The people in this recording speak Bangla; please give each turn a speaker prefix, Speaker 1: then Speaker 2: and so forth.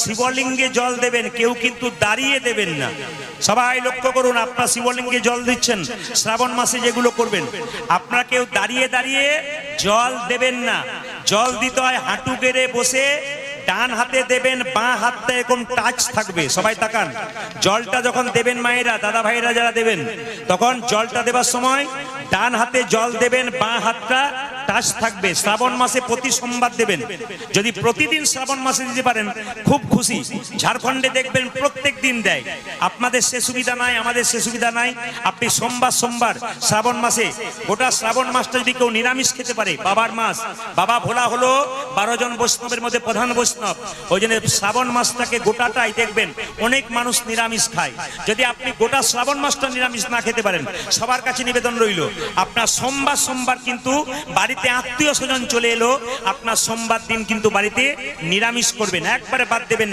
Speaker 1: শিবলিঙ্গে জল দেবেন, কেউ কিন্তু দাঁড়িয়ে দেবেন না। সবাই লক্ষ্য করুন, আপনার শিবলিঙ্গে জল দিচ্ছেন শ্রাবণ মাসে যেগুলো করবেন, আপনারা কেউ দাঁড়িয়ে দাঁড়িয়ে জল দেবেন না। জল দিতে হয় হাঁটু গেড়ে বসে, ডান হাতে দেবেন, বাঁ হাতটা এরকম টাচ থাকবে। সবাই তাকান, জলটা যখন দেবেন মায়েরা, দাদা ভাইরা যারা দেবেন, তখন জলটা দেবার সময় ডান হাতে জল দেবেন, বাঁ হাতটা টাচ থাকবে। শ্রাবণ মাসে প্রতি সোমবার দেবেন। যদি প্রতিদিন শ্রাবণ মাসে দিতে পারেন খুব খুশি। ঝাড়খণ্ডে দেখবেন প্রত্যেক দিন দেয়। আপনাদের সে সুবিধা নাই, আমাদের সে সুবিধা নাই। আপনি সোমবার সোমবার শ্রাবণ মাসে, গোটা শ্রাবণ মাসটা যদি কেউ নিরামিষ খেতে পারে, বাবার মাস, বাবা ভোলা হলো 12 জন বৈষ্ণবের মধ্যে প্রধান বৈষ্ণব। ওই জন্য শ্রাবণ মাসটাকে গোটাটাই দেখবেন অনেক মানুষ নিরামিষ খায়। যদি আপনি গোটা শ্রাবণ মাসটা নিরামিষ না খেতে পারেন, সবার কাছে নিবেদন রইল, আপনার সোমবার সোমবার কিন্তু বাড়িতে আত্মীয় স্বজন চলে এলো, আপনার সোমবার দিন কিন্তু বাড়িতে নিরামিষ করবেন, একবারে বাদ দেবেন।